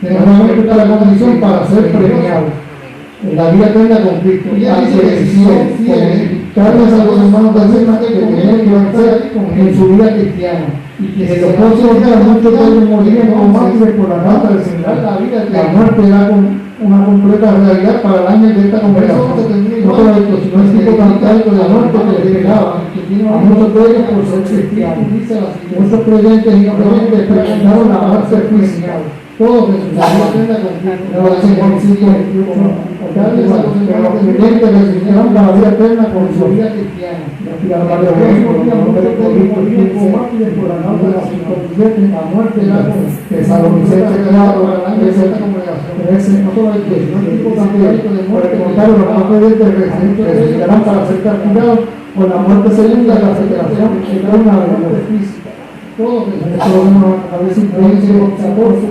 Tenemos que estar la condición para ser premiados en la vida eterna con Cristo. Y ya dice que si son fieles, carnes a los hermanos de Éfeso que tienen que vencer en su vida cristiana. Y que en los próximos días muchos de ellos morirán como mártires por la causa del Señor. La muerte era una completa realidad para el año de esta congregación. No solo esto, sino el tipo tan alto de la muerte que les pegaba a muchos de ellos por ser cristianos. Muchos creyentes y no creyentes experimentaron la muerte física. Todos resucitaron, pero los creyentes resucitaron para la vida eterna con su vida cristiana. La muerte de la Tesalonicenses 4, no solo el que, sino el tipo de muerte, los creyentes resucitarán para ser castigados por la muerte segunda, la separación eterna de la muerte física. Todos a veces 20, 14,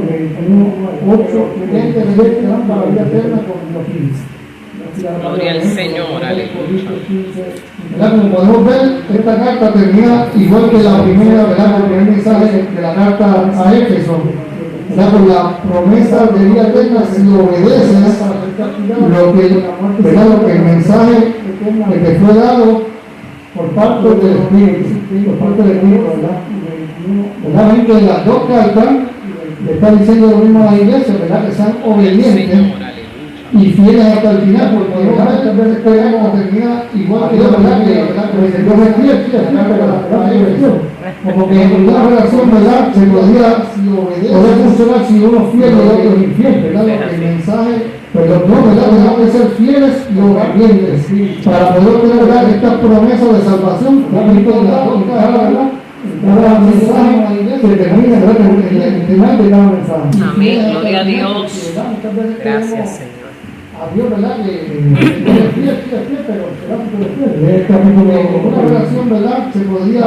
21, 8, 20 resucitarán para la vida eterna con los 15. Gloria al Señor, aleluya. Como podemos ver, esta carta termina igual que la primera, ¿verdad? El primer mensaje de la carta a Éfeso, ¿verdad? Con la promesa de vida eterna si obedeces lo que el mensaje que te fue dado por parte del Espíritu, ¿verdad? Ven que las dos cartas le están diciendo lo mismo a la iglesia, ¿verdad? Que sean obedientes y fieles hasta el final, porque muchas veces creemos que termina igual que Dios, ¿verdad? Que Dios es fiel, como que en una relación, ¿verdad? Se podría poder funcionar si uno es fiel y el otro es infiel, ¿verdad? El mensaje, pero no, ¿verdad? Tenemos que ser fieles y obedientes para poder obtener, ¿verdad? Estas promesas de salvación que Cristo nos da, ¿verdad? Cada mensaje que termina, ¿verdad? El final de cada mensaje. Amén, gloria a Dios. Gracias, Señor. A Dios, ¿verdad? Que es fiel, pero será que una relación, ¿verdad? Se podría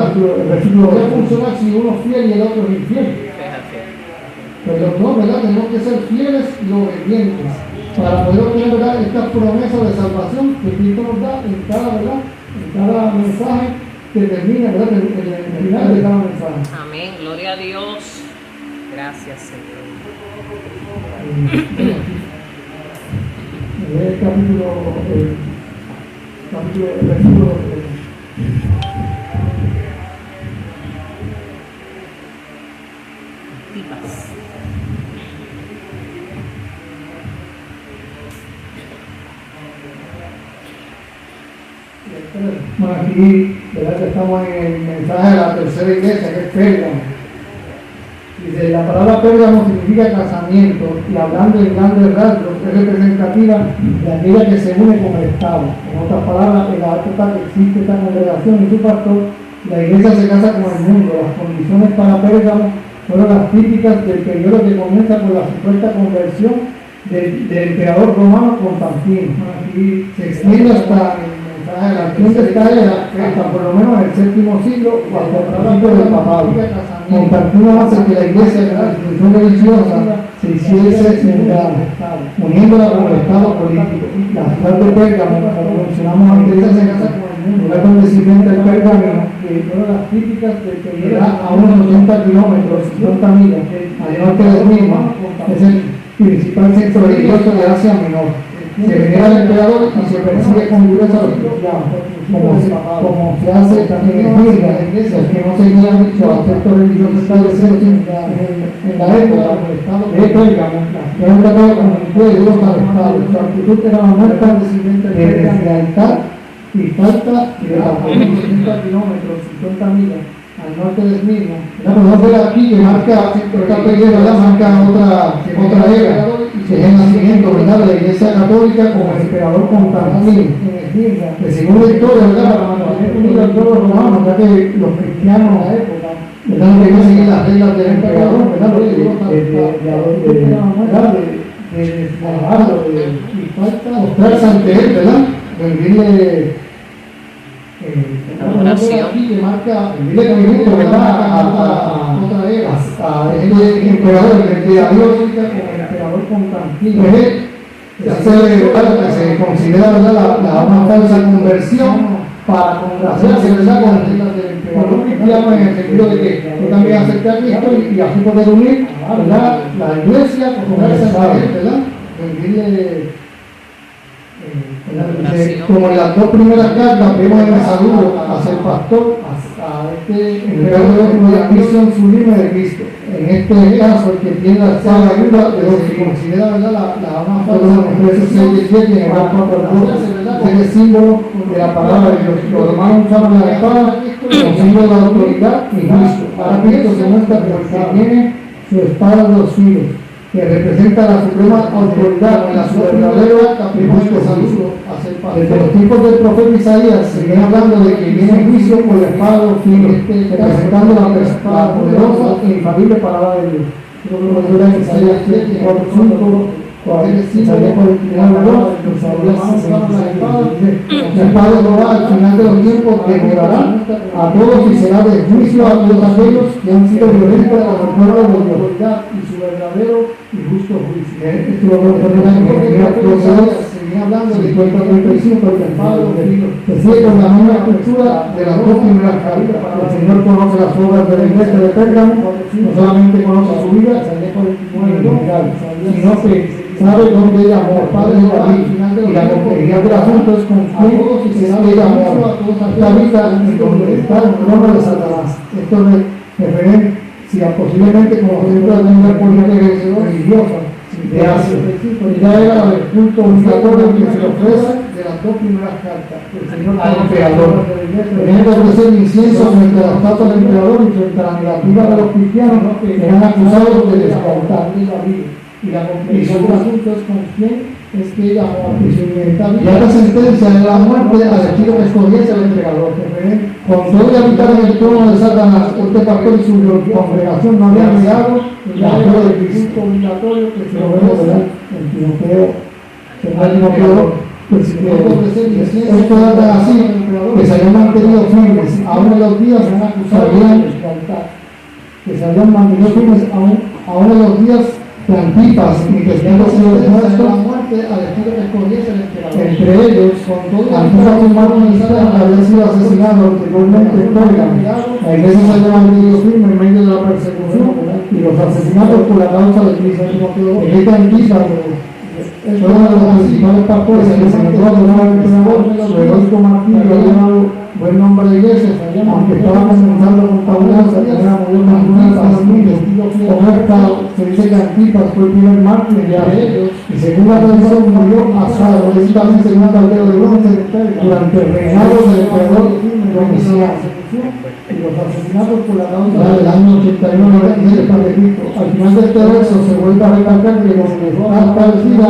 funcionar si uno es fiel y el otro es infiel. Pero no, ¿verdad? Tenemos que ser fieles y obedientes para poder obtener, ¿verdad? Estas promesas de salvación que Cristo nos da en cada, ¿verdad? En cada mensaje que termina, ¿verdad? En el final de cada mensaje. Amén, gloria a Dios. Gracias, Señor. El versículo Bueno, aquí, ¿verdad? Que estamos en el mensaje de la tercera iglesia, que es Pérgamo. Dice, la palabra Pérgamo significa casamiento, y hablando en grandes rasgos, es representativa de aquella que se une con el Estado. En otras palabras, en la época que existe esta congregación y su pastor, la iglesia se casa con el mundo. Las condiciones para Pérgamo fueron las típicas del periodo que comienza con la supuesta conversión del emperador romano Constantino. Aquí se extiende hasta la acción de esta era hasta por lo menos el séptimo siglo o hasta el principio del papado. Constantino hace que la iglesia, la institución religiosa, se hiciese central, uniéndola con el Estado político. La ciudad de Pérgamo, como mencionamos anteriormente, lugar donde se inventa el pergamino, que fueron las típicas del que llega a unos 80 kilómetros, 50 millas, al norte del mismo, es el principal centro religioso de Asia Menor. Se venera al emperador y se persigue con dureza a los cristianos, como se hace también en Biblia, los que no seguían los aspectos religiosos establecidos en la época de Pérgamo, que eran tratados como impedidos al Estado. Su actitud era una muestra de deslealtad y falta de la 60 kilómetros, 50 millas al norte del mismo. Podemos ver aquí que marca, esta pelea marca otra era, que es el nacimiento, ¿verdad?, de la Iglesia Católica como el emperador Constantino. Que según la historia, ¿verdad?, para mantener unidos a todos los romanos, ya que los cristianos en la época, ¿verdad?, no querían seguir las reglas del emperador, ¿verdad?, de mostrarse ante él, ¿verdad?, rendirle Oración. Aquí que marca el tributo, ¿verdad? A este emperador, el de Dios, como el emperador Constantino. Que se considera, ¿verdad?, una falsa conversión para congraciarse, ¿verdad?, con los cristianos, en el sentido de que tú también acepté a Cristo y así poder unir, ¿verdad?, la iglesia con el Estado, ¿verdad? Rendirle, como en las dos primeras cartas vemos en el saludo hacia el pastor, a este emperador de la misión sublime de Cristo. En este caso, el que tiene la espada ayuda de lo que considera, ¿verdad?, la más falsa en Efesios 6:17 en el 4:12, es el símbolo de la palabra de Dios. Los romanos usaban la espada como símbolo de autoridad y juicio. Ahora Cristo se muestra como el que tiene su espada de los filos, que representa la suprema autoridad en la su verdadero atributo de saludo. Desde los tiempos del profeta Isaías se viene hablando de que viene juicio por la espada de los filos, representando la poderosa e infalible palabra de Dios. En Isaías 4:5, Isaías 49:2, la espada de Jehová al final de los tiempos devorará a todos y será de juicio a todos aquellos que han sido violentos con el pueblo de autoridad y su verdadero y justo juicio. Esto lo vamos a poner en Jeremías 12:2. Hablando de 35, el espada de los filos. Se sigue con la misma estructura de las dos primeras cartas. El Señor conoce las obras de la iglesia de Pérgamo, no solamente conoce su vida, sino que sabe dónde ella amó, Padre de David, y la complejidad del asunto es con quién ella amó. Esta vida y donde está el trono de Satanás. Esto es referencia posiblemente como centro de una corriente religiosa de Asia. Ya era el culto obligatorio que se ofrece de las dos primeras cartas. El Señor al emperador. Tenían que ofrecer incienso frente a la estatua del emperador y frente a la negativa de los cristianos que eran acusados de descartar la vida. Y la conclusión del asunto es con quién es que ella y esta sentencia de la muerte al estilo que escogiese el emperador. Con todo y habitar en el trono de Satanás, este pastor y su congregación no habían negado la fe del Cristo obligatorio que se lo vemos en Timoteo, esto era así, que se habían mantenido firmes, aún en los días que se habían mantenido firmes, aún en los días de Antipas y testigos de la muerte al estilo que escogiese el emperador. Entre ellos, Antipas, su hermano militar, había sido asesinado anteriormente en Pérgamo. La iglesia se había mantenido firme en medio de la persecución y los asesinatos por la causa de Cristo. En esta Antipas es uno de los principales pastores que se encontró a tomar el emperador. Su heroico martirio había dado buen nombre de iglesia, aunque estaba comenzando con Paulanza, que era muy Antipas, con esta se dice que Antipas fue el primer mártir de ellos, y según la tradición murió asado, precisamente en un tablero de bronce durante el reinado del emperador Domiciano. Y los asesinatos por la causa del año 81 después de Cristo. Al final de este verso se vuelve a recalcar que donde está establecida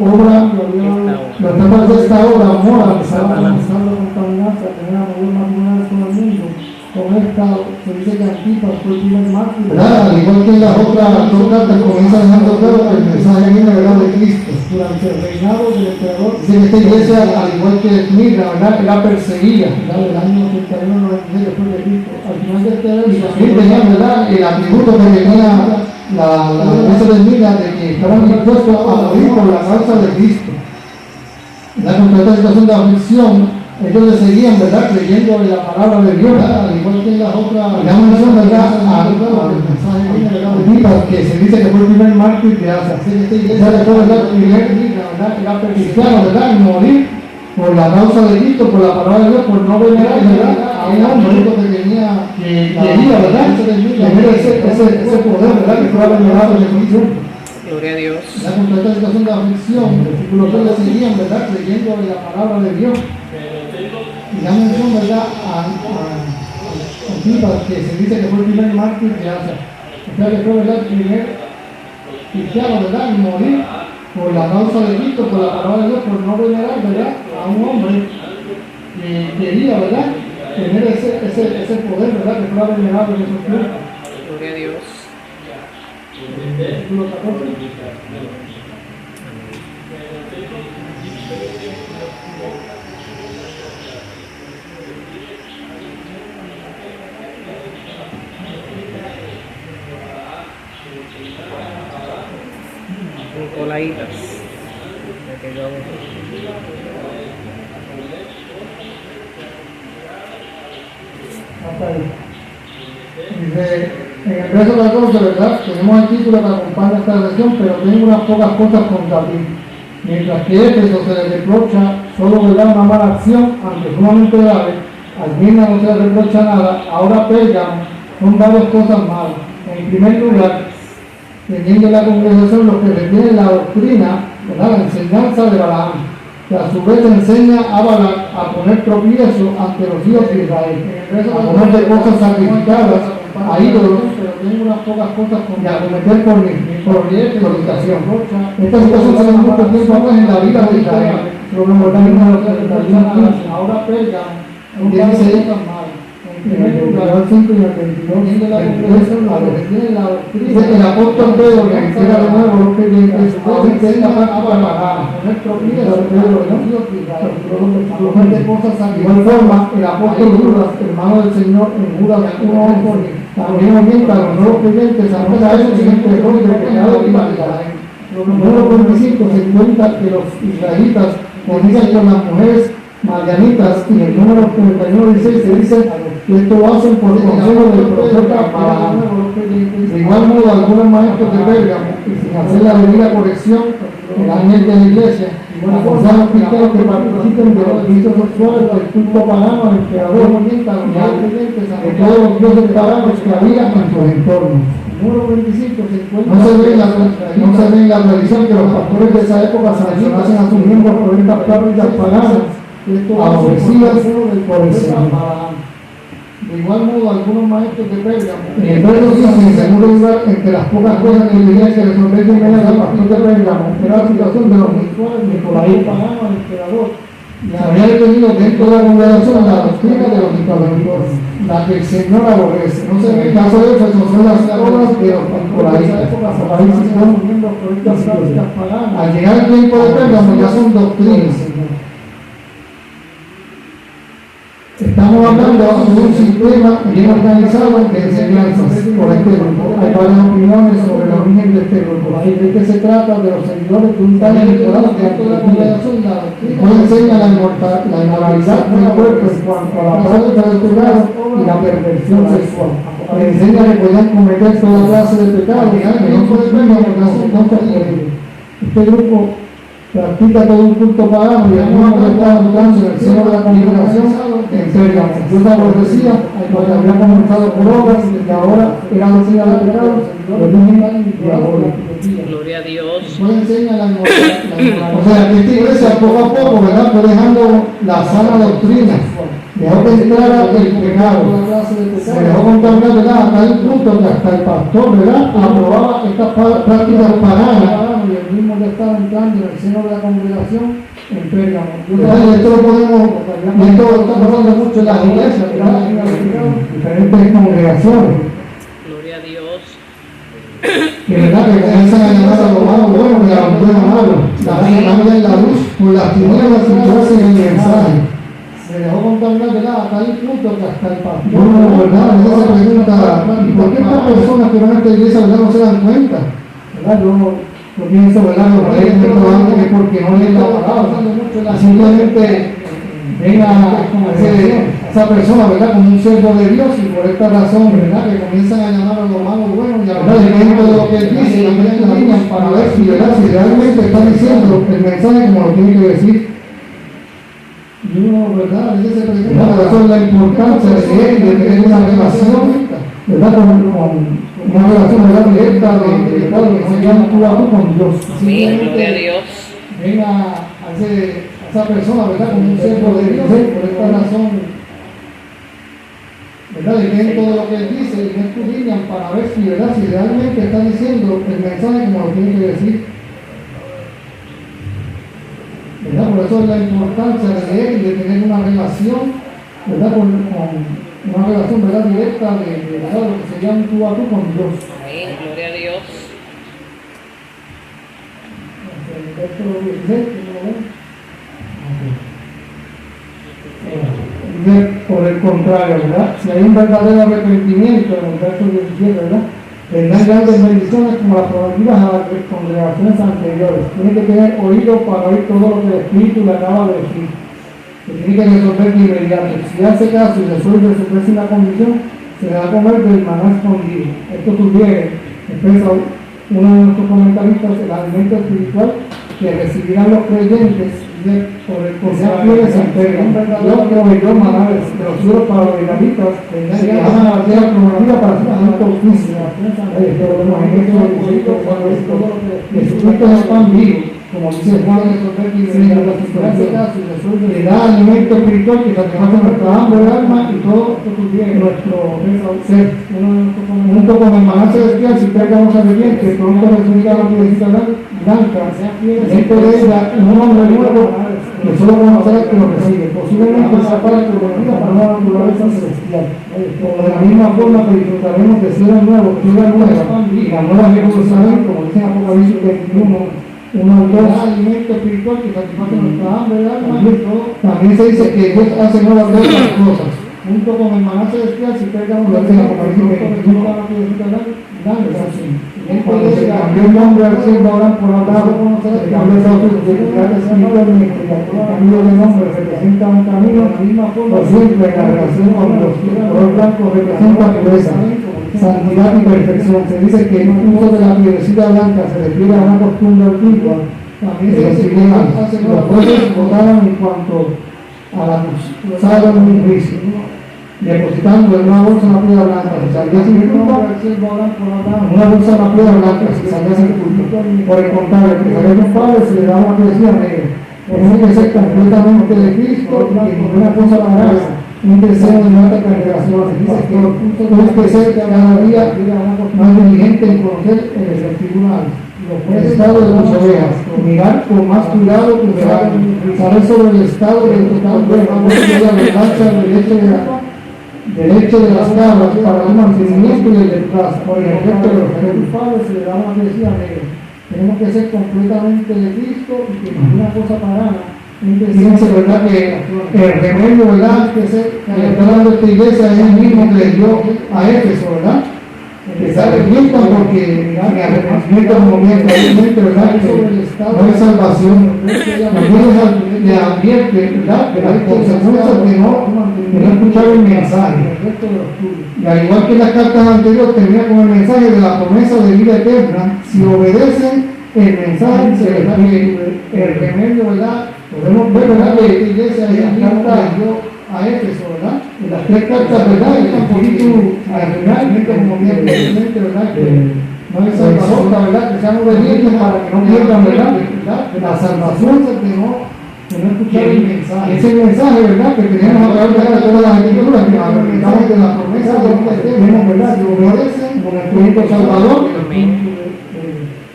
obra, lo está estableciendo esta obra, mora, que estaba comenzando a contaminarse, a tener amor matrimonial con el mundo. Con esta se dice que Antipas fue el primer mártir. Al igual que en las otras dos cartas comienza dejando claro que el mensaje viene de Cristo. Durante el reinado del emperador. Dice que esta iglesia, al igual que Esmirna, ¿verdad?, era perseguida. El año 81-96 después de Cristo. Al final de este verso, sí tenían, ¿verdad?, el atributo que tenía la iglesia de Esmirna, de que estaban dispuestos a morir por la causa de Cristo. La completa situación de aflicción, ellos le seguían, ¿verdad?, creyendo en la palabra de Dios, ¿verdad?, al igual que en las otras. La mención, ¿verdad?, al mensaje de que se dice que fue el primer mártir de Asia. O sea, que fue, ¿verdad?, el primer cristiano, ¿verdad?, en morir por la causa de Cristo, por la palabra de Dios, por no venerar, ¿verdad?, a un hombre que quería, ¿verdad?, tener ese poder, ¿verdad?, que fuera venerado en el Cristo. Gloria a Dios. La completa situación de aflicción, los que le seguían, ¿verdad?, creyendo en la palabra de Dios. Y la mención, ¿verdad?, a Antipas, que se dice que fue el primer mártir de Asia. O sea, que fue, ¿verdad?, el primer cristiano, ¿verdad?, en morir por la causa de Cristo, por la palabra de Dios, por no venerar, ¿verdad?, a un hombre que quería, ¿verdad?, tener ese poder, ¿verdad?, que fuera venerado en esos tiempos. Gloria a Dios. Versículo 14. nicolaitas. Hasta ahí. Dice, en el verso 14, ¿verdad? Tenemos el título que acompaña esta sesión, pero tengo unas pocas cosas contra ti. Mientras que Éfeso se le reprocha solo, ¿verdad?, una mala acción, aunque sumamente grave, al Mirna no se le reprocha nada. Ahora Pérgamo son varias cosas malas. En primer lugar, teniendo en la congregación los que retienen la doctrina, ¿verdad?, la enseñanza de Balaam, que a su vez enseña a Balaam a poner tropiezo ante los hijos de Israel, a poner de cosas sacrificadas a ídolos, pero tengo unas pocas cosas y a cometer fornicación. Esta situación se da mucho tiempo atrás en la vida de Israel. Ahora Pérgamo, que dice en el 5 y el 22, dice el apóstol Pedro que entera de nuevo los creyentes, que es capaz para poner tropiezo de cosas. De igual forma, el apóstol Judas, hermano del Señor, en Judas 1:11, también orienta a los nuevos creyentes a no caer en el siguiente error de pecado y maldad. Número 25 se cuenta que los israelitas fornican con las mujeres madianitas, y el número 31:16 se dice que esto lo hacen por consejo del profeta Balaam. De igual modo, algunos maestros de Pérgamo, y sin hacer la debida corrección en la mente de la iglesia, aconsejan a los cristianos que participen de los delitos sexuales, del culto pagano al emperador y de todos los dioses paganos que había en su entorno. No se ve en la tradición que los pastores de esa época sancionasen a sus miembros por estas prácticas paganas aborrecidas por el Señor. De igual modo, algunos maestros de Pérgamo, en el verso 15, en segundo lugar, entre las pocas cosas que tenía que resolver de manera el pastor de Pérgamo, era la situación de los nicolaitas. Se había detenido dentro de la congregación la doctrina de los nicolaitas, la que el Señor aborrece. No sé, en el caso de Éfeso son las obras de los nicolaitas. Al llegar el tiempo de Pérgamo ya son doctrinas. Estamos hablando de un sistema bien organizado de enseñanzas por este grupo. Hay varias opiniones sobre el origen de este grupo. De que se trata de los seguidores de un tal Nicolás de Antioquía. Hoy enseña la inmoralidad del cuerpo en cuanto a la práctica del pecado y la perversión sexual. Le enseña que podían cometer toda clase de pecados que no pueden ver porque no se puede. Este grupo practica todo un culto pagano y algunos que estaban hablando en el seno de la congregación en Pérgamo. Dios aborrecía lo que había comenzado por obras y que ahora era doctrina de pecado, origen diabólico. Gloria a Dios. Después enseña la inmoralidad. O sea, que esta iglesia poco a poco, ¿verdad?, fue dejando la sana doctrina. Dejó que entrara el pecado. Se dejó contaminar, ¿verdad?, a tal punto que hasta el pastor, ¿verdad?, aprobaba estas prácticas paganas. Y el mismo ya estaba entrando en el seno de la congregación en Pérgamo. Y esto lo podemos, y esto está pasando mucho en las iglesias, ¿verdad?, en diferentes congregaciones. Gloria a Dios. Que verdad que comienzan a llamar a lo malo bueno y a lo bueno malo. Cambian la luz por las tinieblas y hacen el mensaje. Se dejó contaminar, ¿verdad?, a tal punto que hasta el pastor, ¿verdad?, esa se pregunta, ¿y por qué estas personas que van a esta iglesia, ¿verdad?, no se dan cuenta? ¿Verdad? Yo pienso, ¿verdad?, lo que he dicho antes, que porque no leen la palabra, simplemente ven a esa persona, ¿verdad?, como un siervo de Dios, y por esta razón, ¿verdad?, que comienzan a llamar a lo malo bueno y a lo dentro de lo que él dice, y también las líneas para ver si, ¿verdad?, si realmente está diciendo el mensaje como lo tiene que decir. Y uno, ¿verdad?, a veces se pregunta, por eso es la importancia de tener una relación, ¿verdad?, con una relación, ¿verdad?, directa de que se llama tú a tú con Dios. Amén, gloria a Dios. Ven a esa persona, ¿verdad?, como un siervo de Dios, por esta razón, ¿verdad?, y ven todo lo que él dice y no escudriñan para ver si, ¿verdad?, si realmente está diciendo el mensaje como lo tiene que decir. ¿Verdad? Por eso es la importancia de leer y de tener una relación, ¿verdad?, con una relación, ¿verdad?, directa de lo que se llama tú a tú con Dios. Amén, gloria a Dios. El verso 16, por el contrario, ¿verdad?, si hay un verdadero arrepentimiento en el verso 17, ¿verdad?, Tendrán grandes bendiciones como las prometidas a las congregaciones anteriores. Tiene que tener oído para oír todo lo que el Espíritu le acaba de decir. Que tiene que resolver de inmediato. Si hace caso y resuelve su pésima condición, se le va a comer del maná escondido. Esto sugiere, expresa uno de nuestros comentaristas, el alimento espiritual que recibirán los creyentes por el consejo se entregan. Dios proveyó maná de los cielos para los israelitas que llegaban a la tierra prometida para su santo oficio. Jesucristo es el pan vivo, como dice Juan, le da alimento espiritual que satisface nuestra hambre de alma y todo nuestro ser. Junto con el maná celestial, si pegamos a que pronto recibirá la piedrecita blanca, dentro de ella un hombre nuevo que solo conocerá el que lo recibe. Posiblemente esa parte prometida para una naturaleza celestial. De la misma forma que disfrutaremos de cielo nuevo, tierra nueva y la nueva Jerusalén, como dice Apocalipsis 21. Un alimento espiritual que satisface nuestra hambre de alma y todo. También se dice que Dios hace nuevas cosas. Junto con el maná celestial, si pegamos la Apocalipsis 21, cuando se cambió el nombre al cielo Abraham por Abraham, se cambió el cambio de nombre representa un camino, por siempre la relación con los color blanco representa pureza, santidad y perfección. Se dice que el uso de la piedrecita blanca se refiere a una costumbre antigua. También se dice que los jueces votaban en cuanto a la cruzada en un juicio, depositando en una bolsa una piedra blanca, si salía sin culpa, una bolsa una piedra blanca, si salía sin culpa. Por el contrario, que salía culpable se le daba una piedrecita negra. Tiene que ser completamente de Cristo y que ninguna cosa la grasa. Un deseo de nuestra congregación. Dice que tienes que ser cada día más diligente en conocer el tribunal, el estado de las ovejas, mirar con más cuidado tu rebaño, saber sobre el estado del total de la verdad del hecho de las cabras para el mantenimiento y el desplazo. Por el efecto de los culpables se le da una decía negra. Tenemos que ser completamente de Cristo y que ninguna cosa pagana. Fíjense, ¿verdad? Que el remedio, ¿verdad? Que le está dando esta iglesia es el mismo que le dio a Éfeso, ¿verdad? Que se arrepientan porque mi arrepentimiento como bien claramente, ¿verdad? Que no hay salvación. También le advierte, ¿verdad? Que hay consecuencias de no escuchar el mensaje. Y al igual que las cartas anteriores, termina con el mensaje de la promesa de vida eterna. Si obedecen el mensaje, se les da el remedio, ¿verdad? Podemos ver, ¿verdad? Que esta iglesia y las cartas a Éfeso, ¿verdad? En las tres cartas, ¿verdad? El espíritu realmente como bien, ¿verdad? Que no hay salvación, ¿verdad? Que sean obedientes para que no pierdan, ¿verdad? La salvación es que no escuchar el mensaje. Ese mensaje, ¿verdad? Que tenemos a través de todas las escrituras, que el mensaje de la promesa de vida eterna, ¿verdad? Que obedecen con el Cristo Salvador.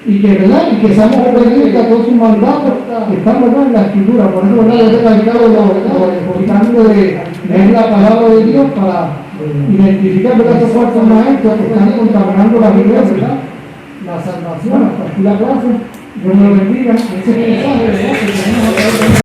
Y que, ¿verdad? Y que seamos obedientes a todos sus mandatos que están, ¿verdad? En la escritura. Por eso, ¿verdad? Yo he recalcado lo importante de leer la palabra de Dios para identificar, ¿verdad? Esos falsos maestros que están contaminando la Biblia, ¿verdad? La salvación, hasta aquí la clase. Dios me lo bendiga. Ese mensaje, ¿verdad? Que tenemos a través de